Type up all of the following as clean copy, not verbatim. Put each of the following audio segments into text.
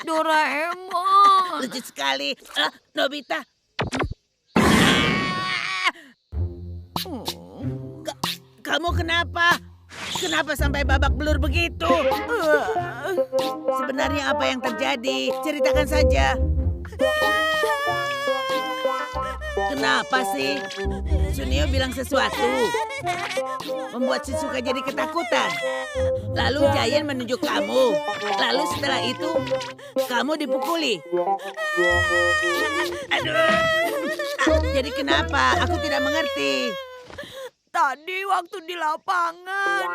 Doraemon. Lucu sekali. Nobita. Kamu kenapa? Kenapa sampai babak belur begitu? Sebenarnya apa yang terjadi? Ceritakan saja. Kenapa sih? Sunio bilang sesuatu. Membuat Shizuka jadi ketakutan. Lalu Giant menunjuk kamu. Lalu setelah itu, kamu dipukuli. Aduh. Jadi kenapa? Aku tidak mengerti. Tadi waktu di lapangan.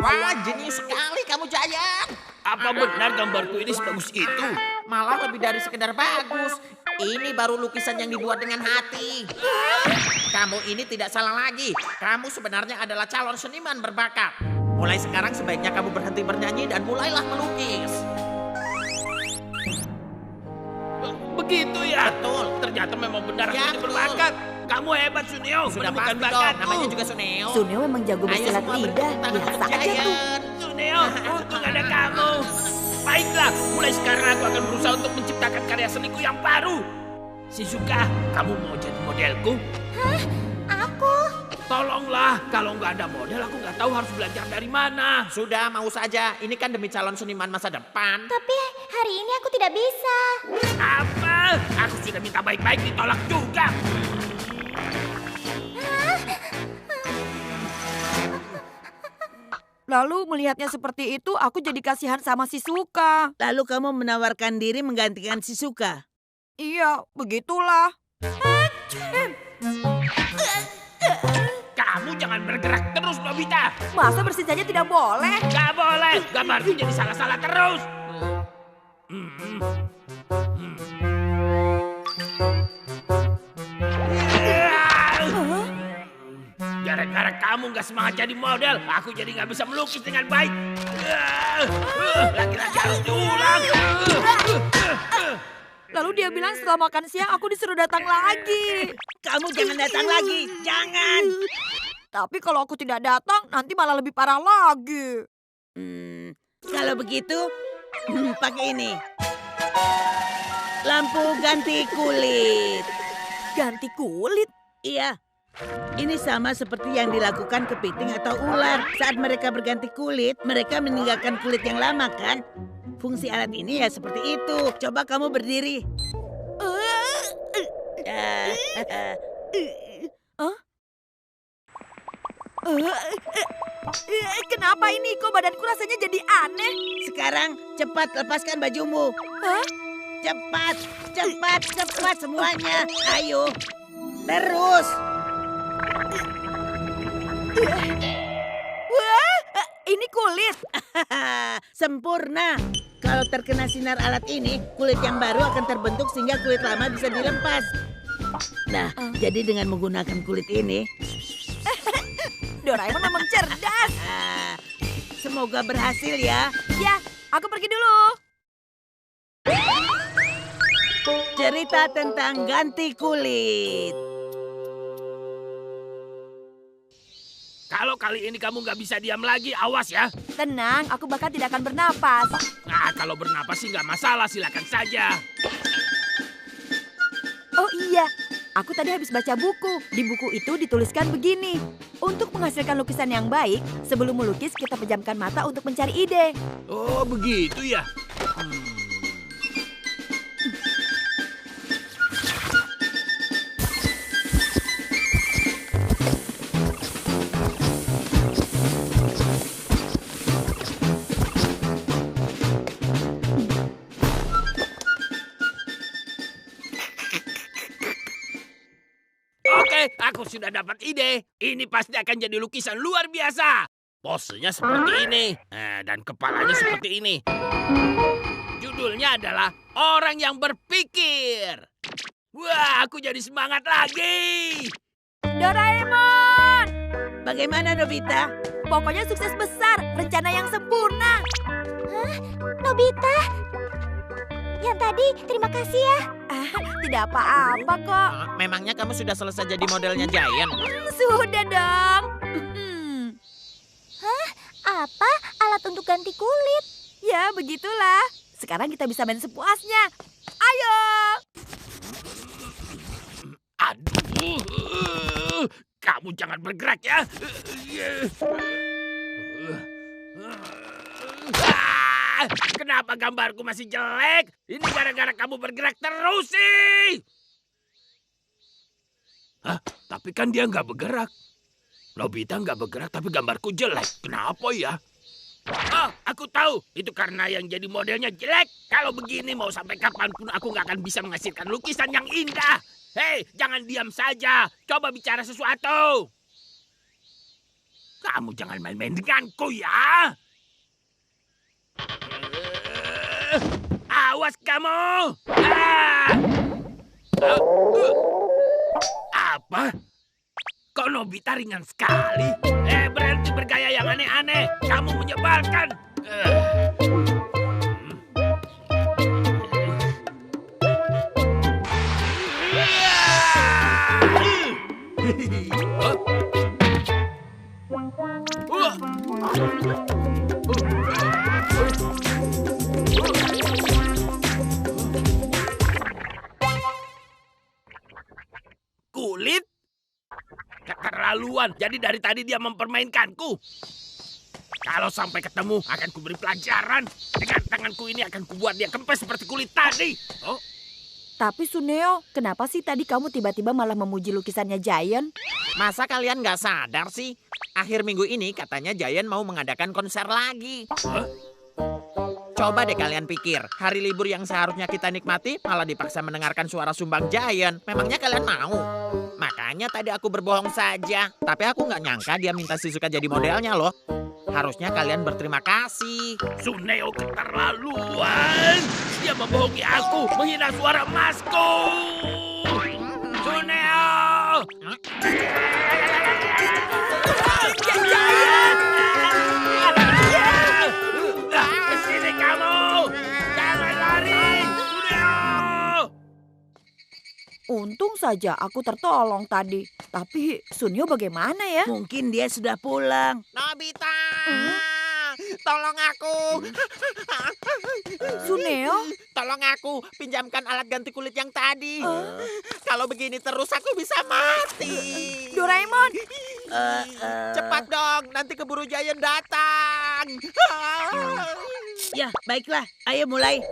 Wah, jenius sekali kamu, Giant. Apa benar gambarku ini sebagus itu? Malah lebih dari sekedar bagus. Ini baru lukisan yang dibuat dengan hati. Kamu ini tidak salah lagi. Kamu sebenarnya adalah calon seniman berbakat. Mulai sekarang sebaiknya kamu berhenti bernyanyi dan mulailah melukis. Begitu ya? Betul. Ternyata memang benar Ya, aku ini betul. berbakat. Kamu hebat, Suneo. Sudah Menemukan pasti dong, bakatku. namanya juga Suneo. Suneo memang jago Ayo bersilat semua lidah. bertepuk tangan Biasa untuk aja tuh. Giant. Suneo, untung ada kamu. Baiklah, mulai sekarang aku akan berusaha untuk menciptakan karya seniku yang baru. Shizuka, kamu mau jadi modelku? Aku? Tolonglah, kalau nggak ada model aku nggak tahu harus belajar dari mana. Sudah, mau saja. Ini kan demi calon seniman masa depan. Tapi hari ini aku tidak bisa. Apa? Aku sudah minta baik-baik ditolak juga. Lalu melihatnya seperti itu, aku jadi kasihan sama Shizuka. Lalu kamu menawarkan diri menggantikan Shizuka. Iya, begitulah. Kamu jangan bergerak terus, Nobita. Masa bersih saja tidak boleh? Nggak boleh, gambarku jadi salah-salah terus. Gara-gara kamu nggak semangat jadi model, aku jadi nggak bisa melukis dengan baik. Lagi-lagi harus diulang. Lalu dia bilang setelah makan siang aku disuruh datang lagi. Kamu jangan datang lagi. Jangan. Tapi kalau aku tidak datang, nanti malah lebih parah lagi. Kalau begitu, pakai ini. Lampu ganti kulit. Ganti kulit? Iya. Ini sama seperti yang dilakukan kepiting atau ular. Saat mereka berganti kulit, mereka meninggalkan kulit yang lama, kan? Fungsi alat ini ya seperti itu. Coba kamu berdiri. Kenapa ini? Kok badanku rasanya jadi aneh? Sekarang cepat lepaskan bajumu. Hah? Cepat, cepat, cepat semuanya. Ayo. Terus. Wah, ini kulit. Sempurna. Kalau terkena sinar alat ini, kulit yang baru akan terbentuk sehingga kulit lama bisa dilepas. Nah, jadi dengan menggunakan kulit ini, Doraemon memang cerdas. semoga berhasil ya. Ya, aku pergi dulu. Cerita tentang ganti kulit. Kalau kali ini kamu nggak bisa diam lagi, awas ya. Tenang, aku bahkan tidak akan bernapas. Nah, kalau bernapas sih nggak masalah, silakan saja. Oh iya, aku tadi habis baca buku. Di buku itu dituliskan begini. Untuk menghasilkan lukisan yang baik, sebelum melukis kita pejamkan mata untuk mencari ide. Oh, begitu ya. Oke, aku sudah dapat ide. Ini pasti akan jadi lukisan luar biasa. Posenya seperti ini. Dan kepalanya seperti ini. Judulnya adalah Orang yang Berpikir. Wah, aku jadi semangat lagi. Doraemon! Bagaimana, Nobita? Pokoknya sukses besar, rencana yang sempurna. Nobita, yang tadi. Terima kasih ya. Tidak apa-apa kok. Memangnya kamu sudah selesai jadi modelnya Giant? Sudah dong. Apa? Alat untuk ganti kulit. Ya, begitulah. Sekarang kita bisa main sepuasnya. Ayo. Aduh, kamu jangan bergerak ya. Kenapa gambarku masih jelek? Ini gara-gara kamu bergerak terus sih. Hah? Tapi kan dia nggak bergerak. Nobita nggak bergerak tapi gambarku jelek. Kenapa ya? Oh, aku tahu. Itu karena yang jadi modelnya jelek. Kalau begini mau sampai kapanpun aku nggak akan bisa menghasilkan lukisan yang indah. Hei, jangan diam saja. Coba bicara sesuatu. Kamu jangan main-main denganku ya. Awas kamu. Apa? Kok Nobita ringan sekali? Berhenti bergaya yang aneh-aneh. Kamu menyebalkan. Kulit? Keterlaluan. Jadi dari tadi dia mempermainkanku. Kalau sampai ketemu, akan kuberi pelajaran. Dengan tanganku ini akan kubuat dia kempes seperti kulit tadi. Oh, Tapi Suneo, kenapa sih tadi kamu tiba-tiba malah memuji lukisannya Giant? Masa kalian nggak sadar sih? Akhir minggu ini katanya Giant mau mengadakan konser lagi. Coba deh kalian pikir, hari libur yang seharusnya kita nikmati malah dipaksa mendengarkan suara sumbang Giant. Memangnya kalian mau? Makanya tadi aku berbohong saja. Tapi aku nggak nyangka dia minta Shizuka jadi modelnya loh. Harusnya kalian berterima kasih. Suneo keterlaluan. Dia membohongi aku, menghina suara emasku. Suneo! Kesini kamu! Jangan lari! Suneo! Untung saja aku tertolong tadi. Tapi Suneo bagaimana ya? Mungkin dia sudah pulang. Nobita! Tolong aku! Suneo? Tolong aku, pinjamkan alat ganti kulit yang tadi. Kalau begini terus aku bisa mati. Doraemon! Cepat dong, nanti keburu Giant datang. Ya, baiklah. Ayo mulai.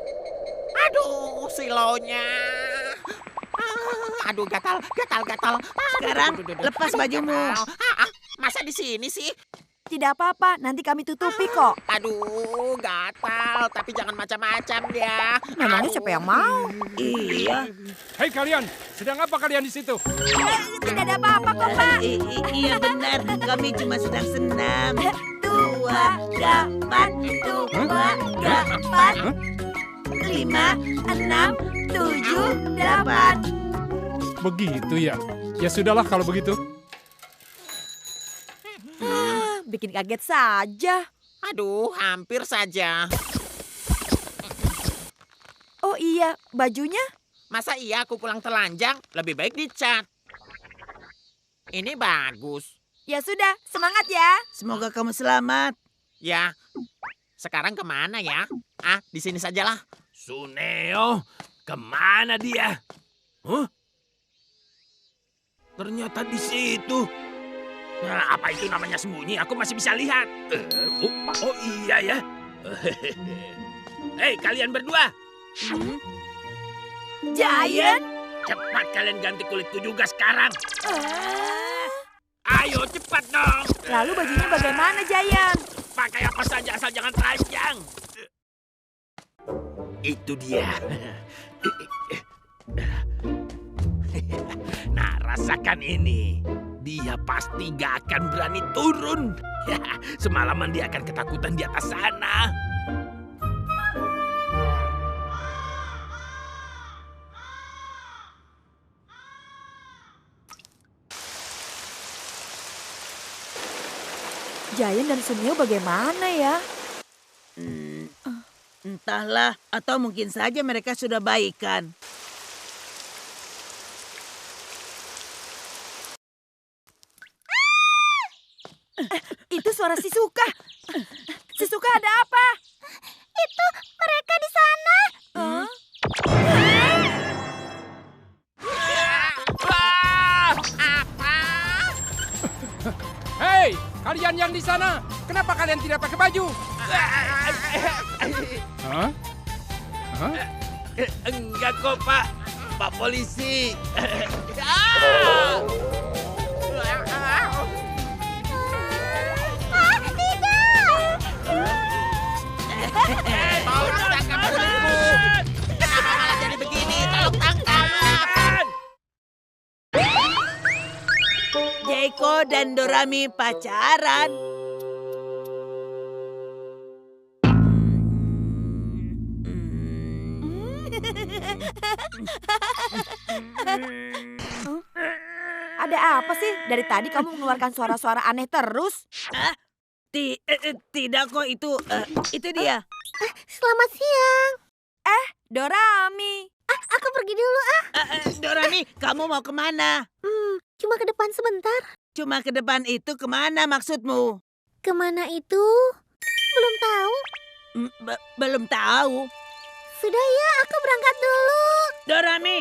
Aduh, silonya. Aduh, gatal. Sekarang lepas bajumu. Masa di sini sih? Tidak apa-apa, nanti kami tutupi kok. Aduh, gatal. Tapi jangan macam-macam ya. Memangnya siapa yang mau? Iya. Hei kalian, sedang apa kalian di situ? Tidak ada apa-apa kok, Pak. Iya benar. Kami cuma sedang senam. 2, dapat, 2, dapat, 5, 6, 7, dapat. Begitu ya? Ya sudahlah kalau begitu. Bikin kaget saja. Aduh, hampir saja. Oh iya, bajunya? Masa iya aku pulang telanjang? Lebih baik dicat. Ini bagus. Ya sudah, semangat ya. Semoga kamu selamat. Ya, sekarang kemana ya? Di sini sajalah. Suneo, kemana dia? Huh? Ternyata di situ. Nah, apa itu namanya sembunyi? Aku masih bisa lihat. Oh iya ya. Hei, kalian berdua. Giant? Cepat kalian ganti kulitku juga sekarang. Ayo cepat dong. Lalu bajunya bagaimana, Giant? Pakai apa saja asal jangan telanjang. Itu dia. Nah, rasakan ini. Dia pasti gak akan berani turun. Semalaman dia akan ketakutan di atas sana. Giant dan Suneo bagaimana ya? Entahlah, atau mungkin saja mereka sudah baikan. Itu suara Shizuka. Shizuka, ada apa? Itu mereka di sana. Hah? Hei, kalian yang di sana, kenapa kalian tidak pakai baju? Hah? Hah? Enggak kok, Pak. Pak polisi. Tolong tangkap muridku. Kenapa malah jadi begini? Tolong tangkap. Jaiko dan Dorami pacaran. Ada apa sih? Dari tadi kamu mengeluarkan suara-suara aneh terus. Tidak kok, itu dia. Selamat siang. Dorami. Aku pergi dulu. Dorami, kamu mau kemana? Cuma ke depan sebentar. Cuma ke depan itu kemana maksudmu? Kemana itu? Belum tahu. Belum tahu. Sudah ya, aku berangkat dulu. Dorami.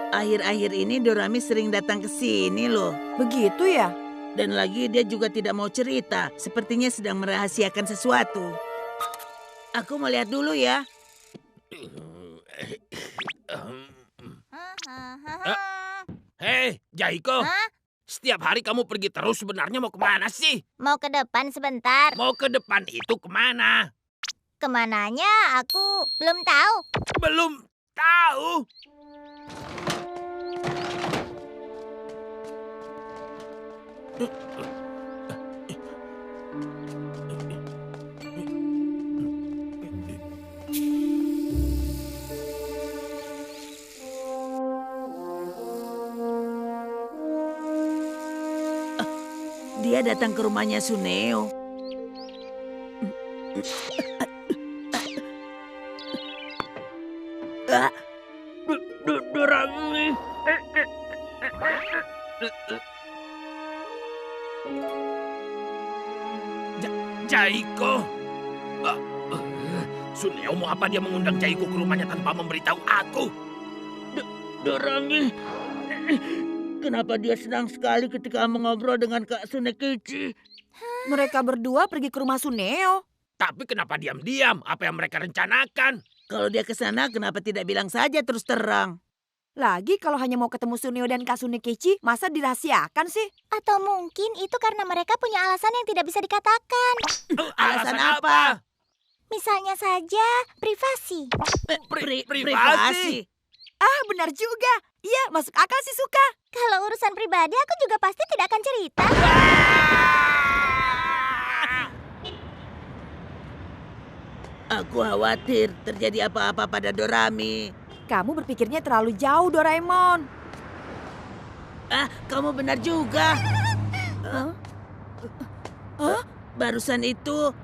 Akhir-akhir ini Dorami sering datang ke sini loh. Begitu ya? Dan lagi dia juga tidak mau cerita. Sepertinya sedang merahasiakan sesuatu. Aku mau lihat dulu ya. Hei, Jaiko. Hah? Setiap hari kamu pergi terus, sebenarnya mau kemana sih? Mau ke depan sebentar. Mau ke depan itu kemana? Kemananya aku belum tahu. Belum tahu. Dia datang ke rumahnya Suneo. Dorami. Jaiko. Suneo mau apa dia mengundang Jaiko ke rumahnya tanpa memberitahu aku? Dorami. Kenapa dia senang sekali ketika mengobrol dengan Kak Sunekichi? Mereka berdua pergi ke rumah Suneo. Tapi kenapa diam-diam? Apa yang mereka rencanakan? Kalau dia ke sana, kenapa tidak bilang saja terus terang? Lagi kalau hanya mau ketemu Suneo dan Kak Sunekichi, masa dirahasiakan sih? Atau mungkin itu karena mereka punya alasan yang tidak bisa dikatakan. Alasan apa? Misalnya saja privasi. Privasi. Ah, benar juga. Iya, masuk akal sih, Suka. Kalau urusan pribadi aku juga pasti tidak akan cerita. Aku khawatir terjadi apa-apa pada Dorami. Kamu berpikirnya terlalu jauh, Doraemon. Kamu benar juga. Hah? Barusan itu.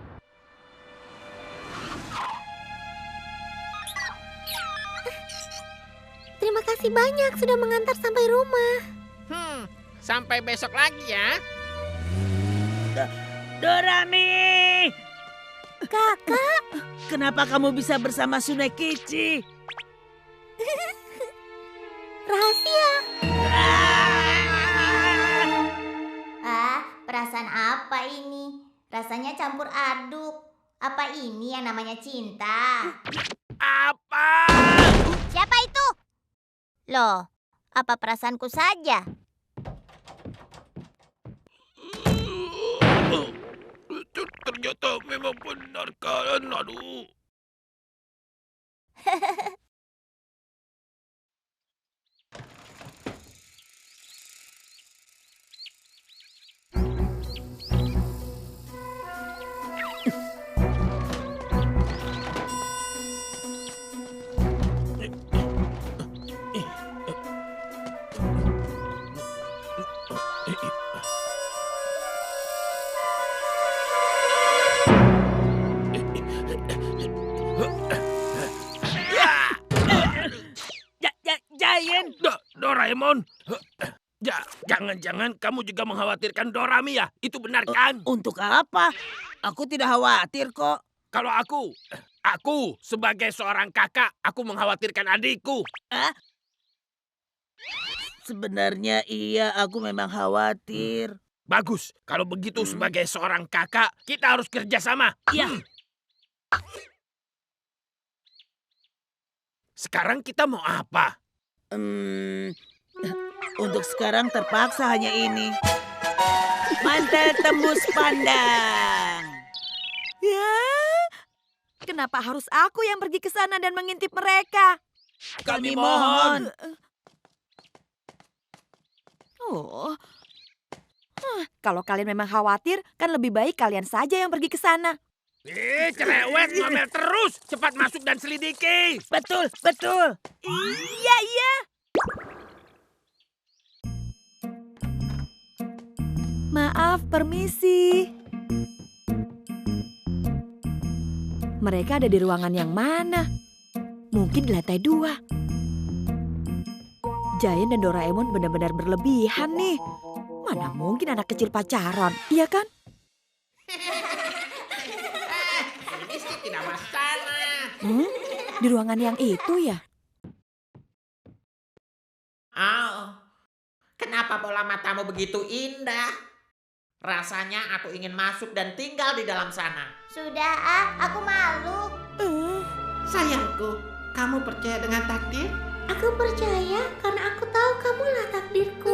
Terima kasih banyak sudah mengantar sampai rumah. Sampai besok lagi ya. Dorami! Kakak, Kenapa kamu bisa bersama Sunekichi? rahasia. Perasaan apa ini? Rasanya campur aduk. Apa ini yang namanya cinta? Apa? Siapa itu? Loh, apa perasaanku saja? Ternyata memang benar kan, aduh. Doraemon, jangan-jangan kamu juga mengkhawatirkan Dorami ya? Itu benar kan? Untuk apa? Aku tidak khawatir kok. Kalau aku sebagai seorang kakak, aku mengkhawatirkan adikku. Sebenarnya iya, aku memang khawatir. Bagus, kalau begitu sebagai seorang kakak, kita harus kerjasama. Iya. Sekarang kita mau apa? Untuk sekarang terpaksa hanya ini. Mantel tembus pandang. Ya, kenapa harus aku yang pergi ke sana dan mengintip mereka? Kami mohon. Oh, kalau kalian memang khawatir, kan lebih baik kalian saja yang pergi ke sana. Cerewet, ngomel terus. Cepat masuk dan selidiki. Betul, betul. Iya, iya. Maaf, permisi. Mereka ada di ruangan yang mana? Mungkin di lantai 2. Giant dan Doraemon benar-benar berlebihan nih. Mana mungkin anak kecil pacaran, iya kan? Ini sih tidak masalah. Di ruangan yang itu ya? Oh, kenapa bola matamu begitu indah? Rasanya aku ingin masuk dan tinggal di dalam sana. Sudah aku malu. Sayangku, kamu percaya dengan takdir? Aku percaya karena aku tahu kamulah takdirku.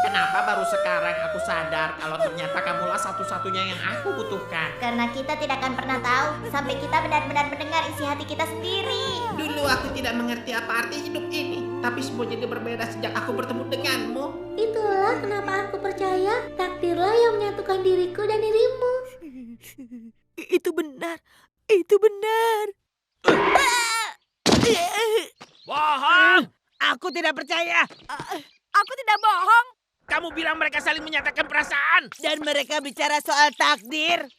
Kenapa baru sekarang aku sadar kalau ternyata kamulah satu-satunya yang aku butuhkan? Karena kita tidak akan pernah tahu sampai kita benar-benar mendengar isi hati kita sendiri. Dulu aku tidak mengerti apa arti hidup ini, tapi semua jadi berbeda sejak aku bertemu denganmu. Itulah kenapa aku percaya takdirlah yang menyatukan diriku dan dirimu. Itu benar, itu benar. Bohong! Aku tidak percaya. Aku tidak bohong. Kamu bilang mereka saling menyatakan perasaan. Dan mereka bicara soal takdir.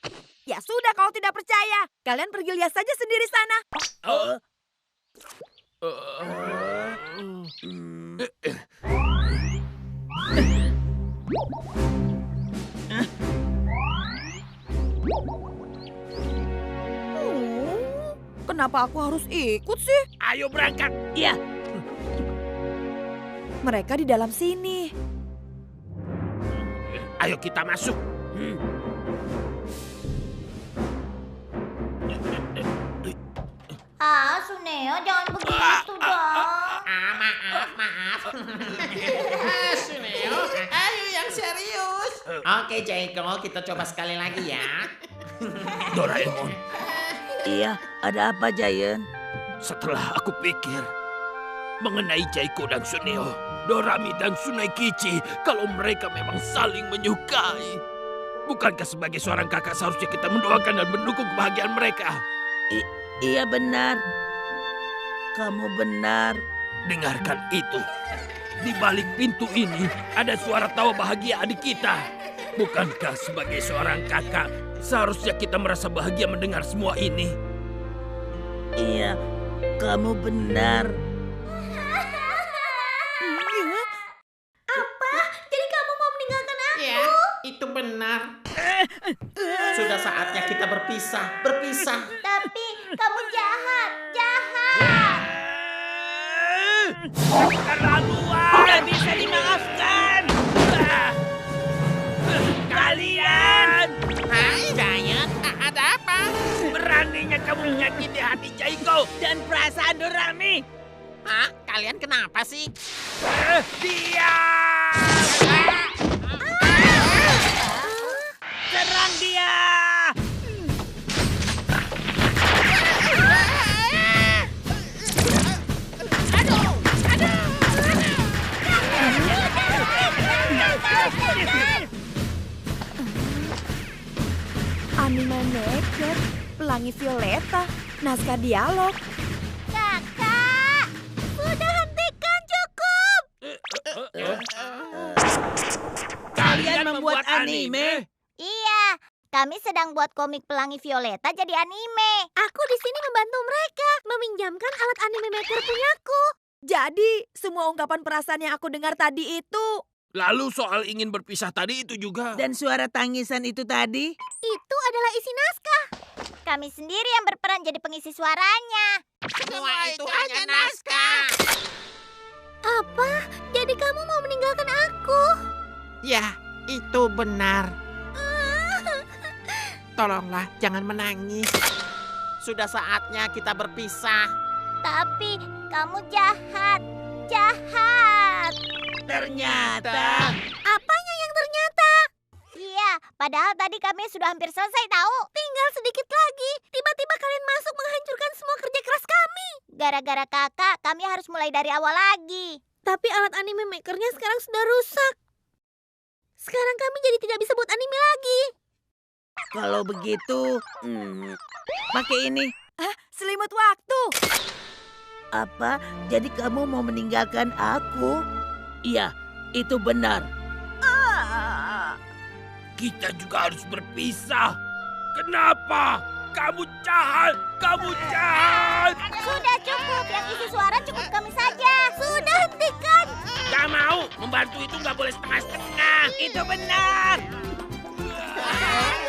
Ya sudah, kalau tidak percaya, kalian pergi lihat saja sendiri sana. Kenapa aku harus ikut sih? Ayo berangkat. Iya. Mereka di dalam sini. Ayo kita masuk. Suneo jangan begitu dong. Maaf. Suneo, ayo yang serius. Oke, Jaiko, kita coba sekali lagi ya. Doraemon, Iya, ada apa Giant? setelah aku pikir mengenai Jaiko dan Suneo, Dorami dan Tsuneikichi, kalau mereka memang saling menyukai, bukankah sebagai seorang kakak seharusnya kita mendoakan dan mendukung kebahagiaan mereka? Iya benar. Kamu benar. Dengarkan itu. Di balik pintu ini ada suara tawa bahagia adik kita. Bukankah sebagai seorang kakak seharusnya kita merasa bahagia mendengar semua ini? Iya, kamu benar. Apa? Jadi kamu mau meninggalkan aku? Ya, itu benar. Sudah saatnya kita berpisah. Tapi kamu jahat. Keterlaluan! Tidak bisa dimaafkan. Kalian! Hai, Giant. Ada apa? Beraninya kamu menyakiti hati Jaiko. Dan perasaan Dorami. Hah? Kalian kenapa sih? Diam! Serang dia. Anime Maker, Pelangi Violeta, naskah dialog. Kakak, sudah hentikan cukup. Kalian membuat anime? Iya, kami sedang buat komik Pelangi Violeta jadi anime. Aku di sini membantu mereka meminjamkan alat anime maker punyaku. Jadi, semua ungkapan perasaan yang aku dengar tadi itu... Lalu soal ingin berpisah tadi itu juga. Dan suara tangisan itu tadi? Itu adalah isi naskah. Kami sendiri yang berperan jadi pengisi suaranya. Semua itu hanya naskah. Apa? Jadi kamu mau meninggalkan aku? Ya, itu benar. Tolonglah, jangan menangis. Sudah saatnya kita berpisah. Tapi kamu jahat. Jahat. Ternyata. Apanya yang ternyata? Iya, padahal tadi kami sudah hampir selesai tahu. Tinggal sedikit lagi. Tiba-tiba kalian masuk menghancurkan semua kerja keras kami. Gara-gara kakak, kami harus mulai dari awal lagi. Tapi alat anime makernya sekarang sudah rusak. Sekarang kami jadi tidak bisa buat anime lagi. Kalau begitu, pakai ini. Selimut waktu. Apa? Jadi kamu mau meninggalkan aku? Iya, itu benar. Kita juga harus berpisah. Kenapa? Kamu jahat! Kamu jahat! Sudah cukup, yang isi suara cukup kami saja. Sudah hentikan. Gak mau! Membantu itu gak boleh setengah-setengah. Itu benar. Hentikan.